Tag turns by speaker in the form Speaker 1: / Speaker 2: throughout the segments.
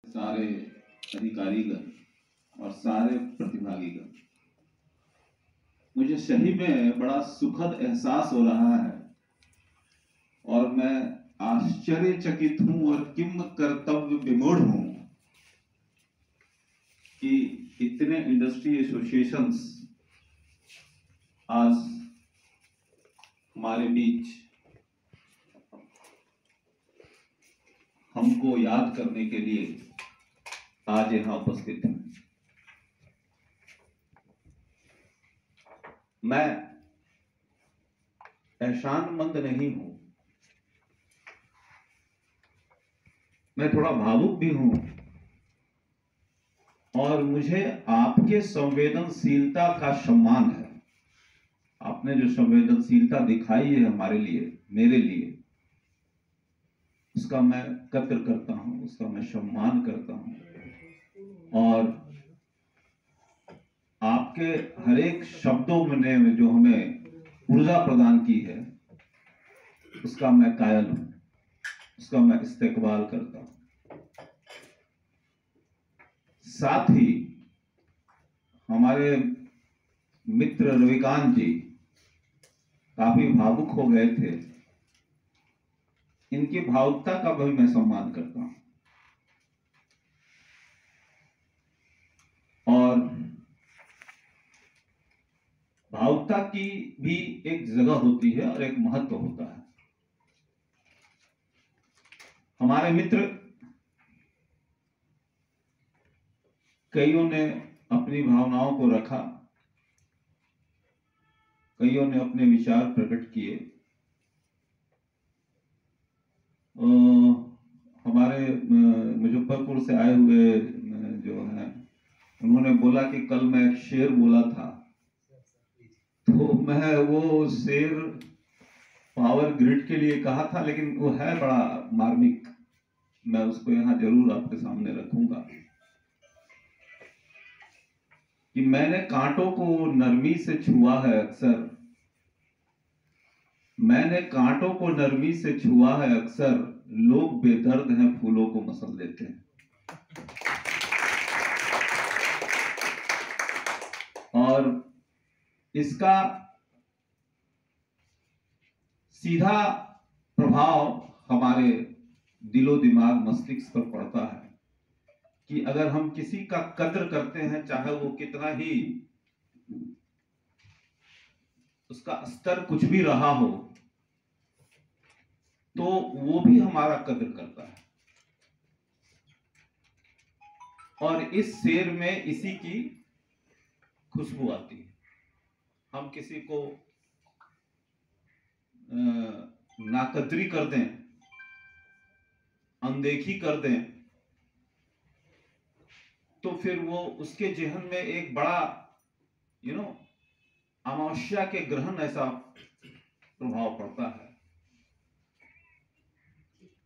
Speaker 1: सारे अधिकारीगण और सारे प्रतिभागीगण, मुझे सही में बड़ा सुखद एहसास हो रहा है और मैं आश्चर्यचकित हूं और किम कर्तव्य विमूढ़ हूं कि इतने इंडस्ट्री एसोसिएशंस आज हमारे बीच हमको याद करने के लिए आज यहां उपस्थित हैं। मैं एहसानमंद नहीं हूं, मैं थोड़ा भावुक भी हूं और मुझे आपके संवेदनशीलता का सम्मान है। आपने जो संवेदनशीलता दिखाई है हमारे लिए, मेरे लिए, उसका मैं कद्र करता हूं, उसका मैं सम्मान करता हूं और आपके हर एक शब्दों में जो हमें ऊर्जा प्रदान की है उसका मैं कायल हूं, उसका मैं इस्तेकबाल करता हूं। साथ ही हमारे मित्र रविकांत जी काफी भावुक हो गए थे, इनकी भावुकता का भी मैं सम्मान करता हूं और भावुकता की भी एक जगह होती है और एक महत्व होता है। हमारे मित्र कईयों ने अपनी भावनाओं को रखा, कईयों ने अपने विचार प्रकट किए। हमारे मुजफ्फरपुर से आए हुए जो है, उन्होंने बोला कि कल मैं एक शेर बोला था, तो मैं वो शेर पावर ग्रिड के लिए कहा था, लेकिन वो है बड़ा मार्मिक, मैं उसको यहाँ जरूर आपके सामने रखूंगा कि मैंने कांटों को नरमी से छुआ है अक्सर, मैंने कांटों को नरमी से छुआ है अक्सर, लोग बेदर्द हैं फूलों को मसल देते हैं। और इसका सीधा प्रभाव हमारे दिलो दिमाग मस्तिष्क पर पड़ता है कि अगर हम किसी का कद्र करते हैं, चाहे वो कितना ही उसका स्तर कुछ भी रहा हो, तो वो भी हमारा कद्र करता है। और इस शेर में इसी की खुशबू आती है। हम किसी को नाकदरी कर दें, अनदेखी कर दें, तो फिर वो उसके जेहन में एक बड़ा अमावस्या के ग्रहण ऐसा प्रभाव पड़ता है,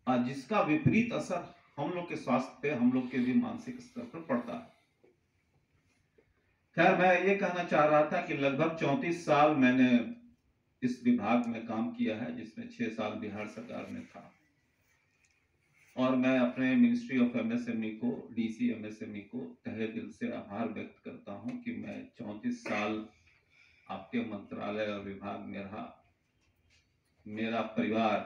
Speaker 1: और जिसका विपरीत असर हम लोग के स्वास्थ्य पे, हम लोग के भी मानसिक स्तर पर पड़ता है। खैर, मैं ये कहना चाह रहा था कि लगभग 34 साल मैंने इस विभाग में काम किया है, जिसमें 6 साल बिहार सरकार में था, और मैं अपने मिनिस्ट्री ऑफ एमएसएमई को, डीसी एमएसएमई को तहे दिल से आभार व्यक्त करता हूं कि मैं 34 साल आपके मंत्रालय और विभाग में रहा। मेरा परिवार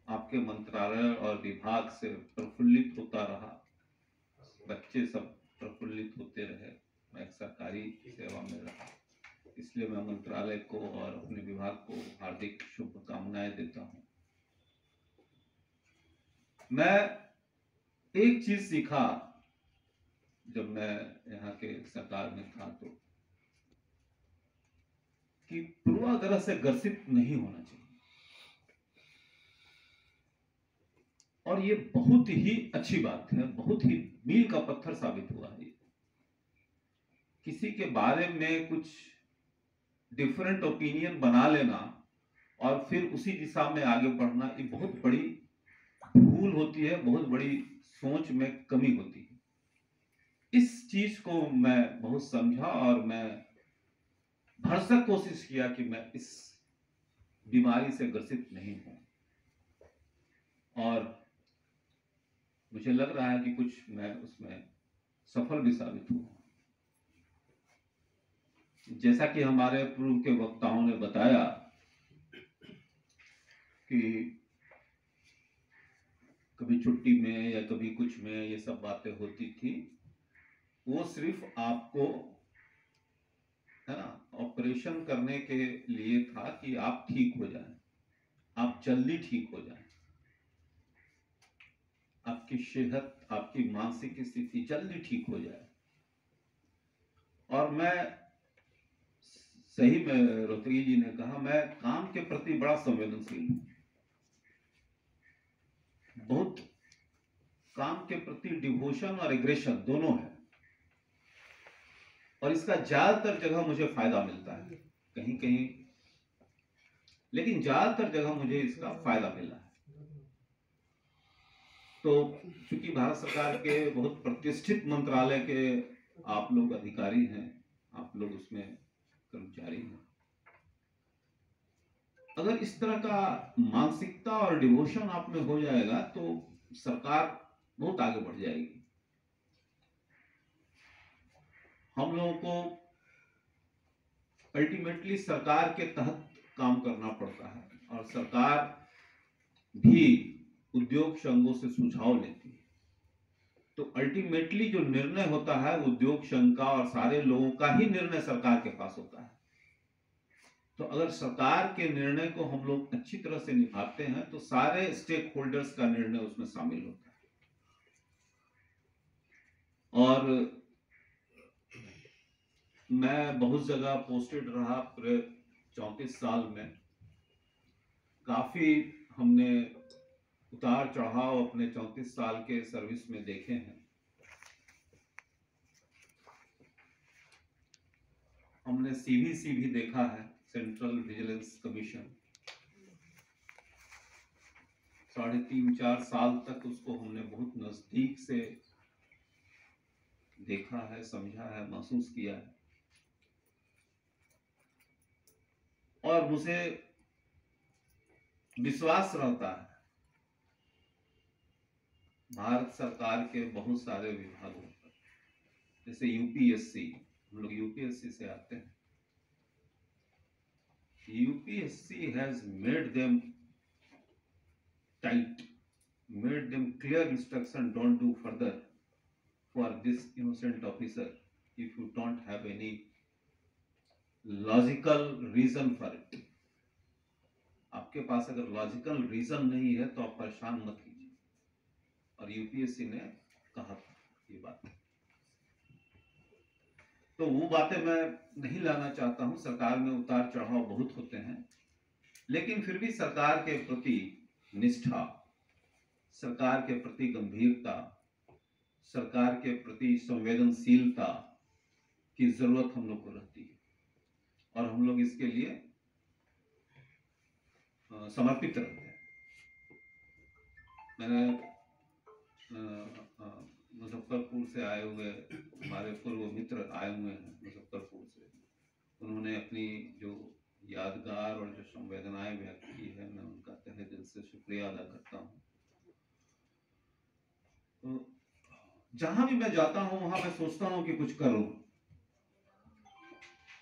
Speaker 1: आपके मंत्रालय और विभाग से प्रफुल्लित होता रहा, बच्चे सब प्रफुल्लित होते रहे, मैं एक सरकारी सेवा में रहा, इसलिए मैं मंत्रालय को और अपने विभाग को हार्दिक शुभकामनाएं देता हूं। मैं एक चीज सीखा जब मैं यहाँ के सरकार में था, तो कि पूर्वाग्रह से ग्रसित नहीं होना चाहिए, और ये बहुत ही अच्छी बात है, बहुत ही मील का पत्थर साबित हुआ है। किसी के बारे में कुछ डिफरेंट ओपिनियन बना लेना और फिर उसी दिशा में आगे बढ़ना, ये बहुत बड़ी भूल होती है, बहुत बड़ी सोच में कमी होती है। इस चीज को मैं बहुत समझा और मैं भरसक कोशिश किया कि मैं इस बीमारी से ग्रसित नहीं हूं। और मुझे लग रहा है कि कुछ मैं उसमें सफल भी साबित हुआ। जैसा कि हमारे पूर्व के वक्ताओं ने बताया कि कभी छुट्टी में या कभी कुछ में ये सब बातें होती थी, वो सिर्फ आपको, है ना, ऑपरेशन करने के लिए था कि आप ठीक हो जाएं, आप जल्दी ठीक हो जाएं, आपकी सेहत, आपकी मानसिक स्थिति जल्दी ठीक हो जाए। और मैं सही में, रोहतगी जी ने कहा, मैं काम के प्रति बड़ा संवेदनशील हूं, बहुत काम के प्रति डिवोशन और एग्रेशन दोनों है, और इसका ज्यादातर जगह मुझे फायदा मिलता है, कहीं कहीं, लेकिन ज्यादातर जगह मुझे इसका फायदा मिला है। तो चूंकि भारत सरकार के बहुत प्रतिष्ठित मंत्रालय के आप लोग अधिकारी हैं, आप लोग उसमें कर्मचारी हैं, अगर इस तरह का मानसिकता और डिवोशन आप में हो जाएगा तो सरकार बहुत आगे बढ़ जाएगी। हम लोगों को अल्टीमेटली सरकार के तहत काम करना पड़ता है, और सरकार भी उद्योग संघों से सुझाव लेती है। तो अल्टीमेटली जो निर्णय होता है उद्योग संघ का और सारे लोगों का ही निर्णय सरकार के पास होता है। तो अगर सरकार के निर्णय को हम लोग अच्छी तरह से निभाते हैं तो सारे स्टेक होल्डर्स का निर्णय उसमें शामिल होता है। और मैं बहुत जगह पोस्टेड रहा पूरे 34 साल में, काफी हमने उतार चढ़ाव अपने 34 साल के सर्विस में देखे हैं। हमने सीवीसी भी देखा है, सेंट्रल विजिलेंस कमीशन, 3.5-4 साल तक उसको हमने बहुत नजदीक से देखा है, समझा है, महसूस किया है। और मुझे विश्वास रहता है भारत सरकार के बहुत सारे विभागों पर, जैसे यूपीएससी, हम लोग यूपीएससी से आते हैं, UPSC has made them tight, made them clear instruction, don't do further for this innocent officer if you don't have any logical reason for it. आपके पास अगर लॉजिकल रीजन नहीं है तो आप परेशान मत कीजिए, और यूपीएससी ने कहा था ये बात। तो वो बातें मैं नहीं लाना चाहता हूं, सरकार में उतार चढ़ाव बहुत होते हैं, लेकिन फिर भी सरकार के प्रति निष्ठा, सरकार के प्रति गंभीरता, सरकार के प्रति संवेदनशीलता की जरूरत हम लोग को रहती है, और हम लोग इसके लिए समर्पित रहते हैं। मैंने मुजफ्फरपुर से आए हुए हमारे पूर्व मित्र आए हुए हैं मुजफ्फरपुर से, उन्होंने अपनी जो यादगार और जो संवेदनाएं व्यक्त की है, मैं उनका तहे दिल से शुक्रिया अदा करता हूँ। तो जहां भी मैं जाता हूं वहां मैं सोचता हूं कि कुछ करूं,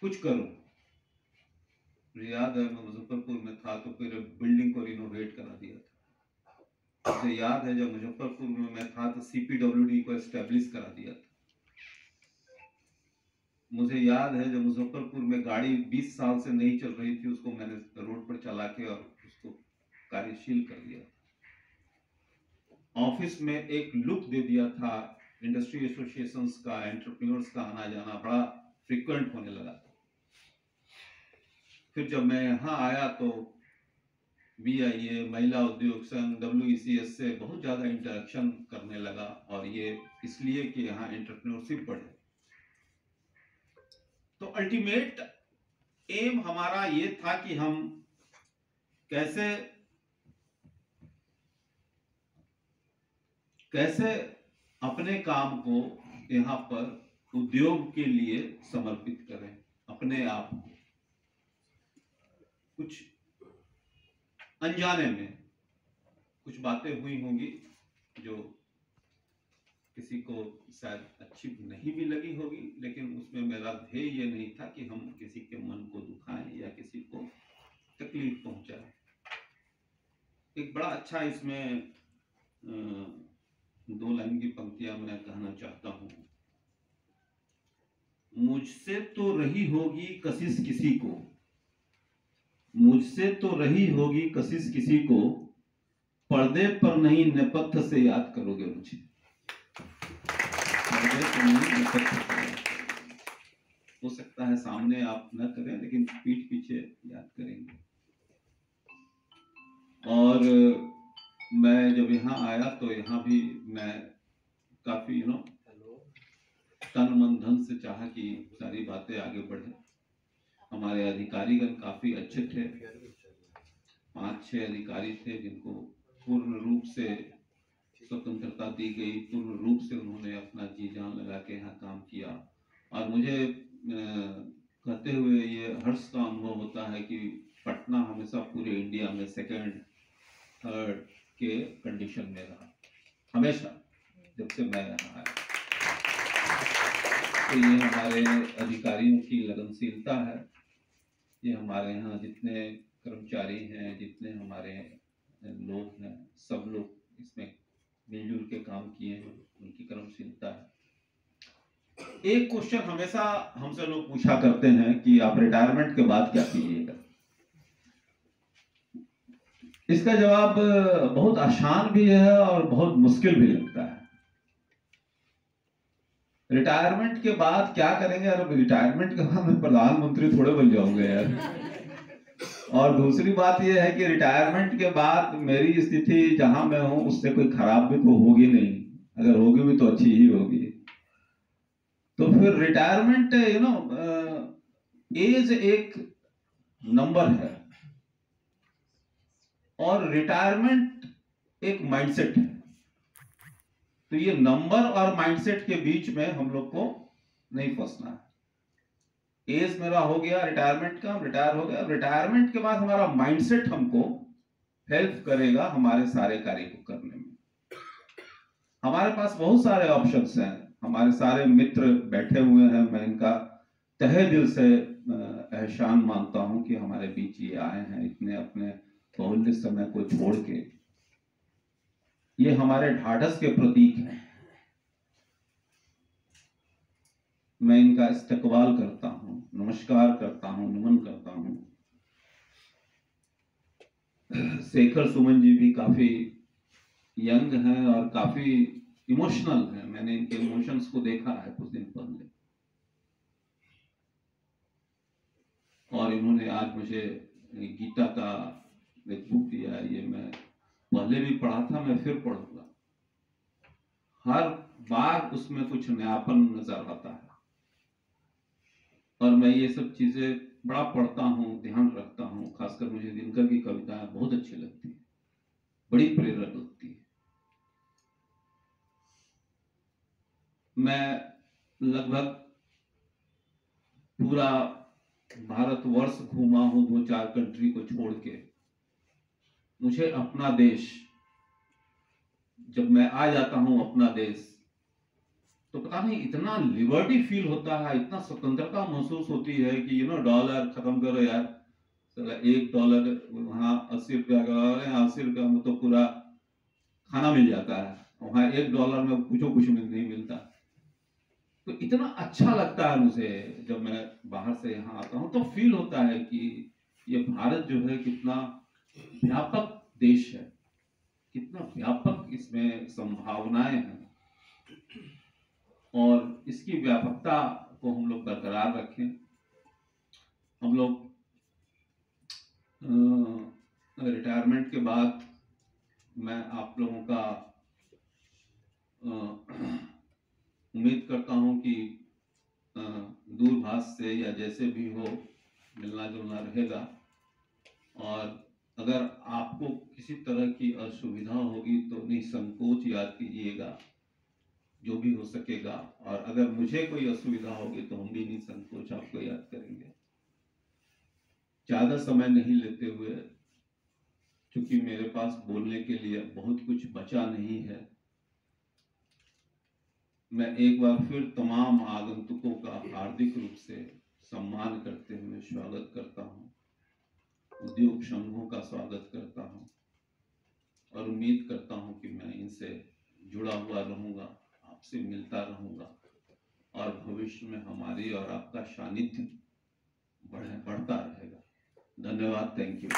Speaker 1: कुछ करूं। मुझे याद है मैं मुजफ्फरपुर में था तो फिर बिल्डिंग को रिनोवेट करा दिया था। मुझे याद है जब मुजफ्फरपुर में मैं था तो सीपीडब्ल्यूडी को एस्टेब्लिश करा दिया था। मुझे याद है जब मुजफ्फरपुर में गाड़ी 20 साल से नहीं चल रही थी, उसको मैंने रोड पर चला के और उसको कार्यशील कर दिया। ऑफिस में एक लुक दे दिया था, इंडस्ट्री एसोसिएशंस का, एंटरप्रेन्योर्स का आना जाना बड़ा फ्रीक्वेंट होने लगा था। फिर जब मैं यहाँ आया तो BIA, महिला उद्योग संघ, WECS से बहुत ज़्यादा इंटरेक्शन करने लगा, और ये इसलिए कि यहाँ एंटरप्रेन्योरशिप बढ़े। तो अल्टीमेट एम हमारा ये था कि हम कैसे अपने काम को यहाँ पर उद्योग के लिए समर्पित करें, अपने आप को। कुछ अनजाने में कुछ बातें हुई होंगी जो किसी को शायद अच्छी नहीं भी लगी होगी, लेकिन उसमें मेरा ध्येय ये नहीं था कि हम किसी के मन को दुखाएं या किसी को तकलीफ पहुंचाएं। एक बड़ा अच्छा इसमें 2 लाइन की पंक्तियां मैं कहना चाहता हूं। मुझसे तो रही होगी कशिश किसी को, मुझसे तो रही होगी कशिश किसी को, पर्दे पर नहीं नेपथ्य से याद करोगे मुझे। पर्दे पर नहीं नेपथ्य से याद करोगे। हो सकता है सामने आप न करें, लेकिन पीठ पीछे याद करेंगे। और मैं जब यहाँ आया तो यहाँ भी मैं काफी तन मन धन से चाहा कि सारी बातें आगे बढ़े। हमारे अधिकारीगण काफी अच्छे थे, 5-6 अधिकारी थे जिनको पूर्ण रूप से स्वतंत्रता दी गई, पूर्ण रूप से उन्होंने अपना जी जान लगा के यहाँ काम किया। और मुझे कहते हुए ये हर्ष का अनुभव होता है कि पटना हमेशा पूरे इंडिया में 2nd 3rd के कंडीशन में रहा, हमेशा, जब से मैं यहाँ आया। तो ये हमारे अधिकारियों की लगनशीलता है, ये हमारे यहाँ जितने कर्मचारी हैं, जितने हमारे लोग हैं, सब लोग इसमें मिलजुल के काम किए हैं, उनकी कर्मशीलता है। एक क्वेश्चन हमेशा हमसे लोग पूछा करते हैं कि आप रिटायरमेंट के बाद क्या कीजिएगा। इसका जवाब बहुत आसान भी है और बहुत मुश्किल भी लगता है। रिटायरमेंट के बाद क्या करेंगे? अरे रिटायरमेंट के बाद मैं प्रधानमंत्री थोड़े बन जाऊंगा यार। और दूसरी बात यह है कि रिटायरमेंट के बाद मेरी स्थिति जहां मैं हूं उससे कोई खराब भी तो होगी नहीं, अगर होगी भी तो अच्छी ही होगी। तो फिर रिटायरमेंट एज एक नंबर है और रिटायरमेंट एक माइंडसेट है। तो ये नंबर और माइंडसेट के बीच में हम लोग को नहीं फंसना है। एज मेरा हो गया रिटायरमेंट का, रिटायर हो गया, रिटायरमेंट के बाद हमारा माइंडसेट हमको हेल्प करेगा हमारे सारे कार्य को करने में। हमारे पास बहुत सारे ऑप्शंस हैं, हमारे सारे मित्र बैठे हुए हैं, मैं इनका तहे दिल से एहसान मानता हूं कि हमारे बीच ये आए हैं, इतने अपने बहुल्य समय को छोड़ के। ये हमारे ढाढ़स के प्रतीक हैं। मैं इनका इस्तकबाल करता हूं, नमस्कार करता हूं, नमन करता हूं। शेखर सुमन जी भी काफी यंग हैं और काफी इमोशनल हैं। मैंने इनके इमोशंस को देखा है कुछ दिन पहले, और इन्होंने आज मुझे गीता का एक बुक दिया है। ये मैं पहले भी पढ़ा था, मैं फिर पढ़ूंगा। हर बार उसमें कुछ नयापन नजर आता है और मैं ये सब चीजें बड़ा पढ़ता हूँ, ध्यान रखता हूँ। खासकर मुझे दिनकर की कविताएं बहुत अच्छी लगती है, बड़ी प्रेरक लगती है। मैं लगभग पूरा भारतवर्ष घूमा हूं 2-4 कंट्री को छोड़ के। मुझे अपना देश, जब मैं आ जाता हूं अपना देश, तो पता नहीं इतना लिबर्टी फील होता है, इतना स्वतंत्रता महसूस होती है कि डॉलर खत्म करो यार, $1 वहां 80 रुपया का, 80 रुपया में तो पूरा खाना मिल जाता है, वहां $1 में कुछ नहीं मिलता। तो इतना अच्छा लगता है मुझे जब मैं बाहर से यहाँ आता हूँ, तो फील होता है कि ये भारत जो है कितना व्यापक देश है, कितना व्यापक इसमें संभावनाएं हैं, और इसकी व्यापकता को हम लोग बरकरार रखें। हम लोग रिटायरमेंट के बाद मैं आप लोगों का उम्मीद करता हूं कि दूरभाष से या जैसे भी हो मिलना जुलना रहेगा। और अगर आपको किसी तरह की असुविधा होगी तो निसंकोच याद कीजिएगा, जो भी हो सकेगा। और अगर मुझे कोई असुविधा होगी तो हम भी निसंकोच आपको याद करेंगे। ज्यादा समय नहीं लेते हुए, क्योंकि मेरे पास बोलने के लिए बहुत कुछ बचा नहीं है, मैं एक बार फिर तमाम आगंतुकों का हार्दिक रूप से सम्मान करते हुए स्वागत करता हूं, उद्योग संघों का स्वागत करता हूं और उम्मीद करता हूं कि मैं इनसे जुड़ा हुआ रहूंगा, आपसे मिलता रहूंगा और भविष्य में हमारी और आपका सानिध्य बढ़ता रहेगा। धन्यवाद। Thank you.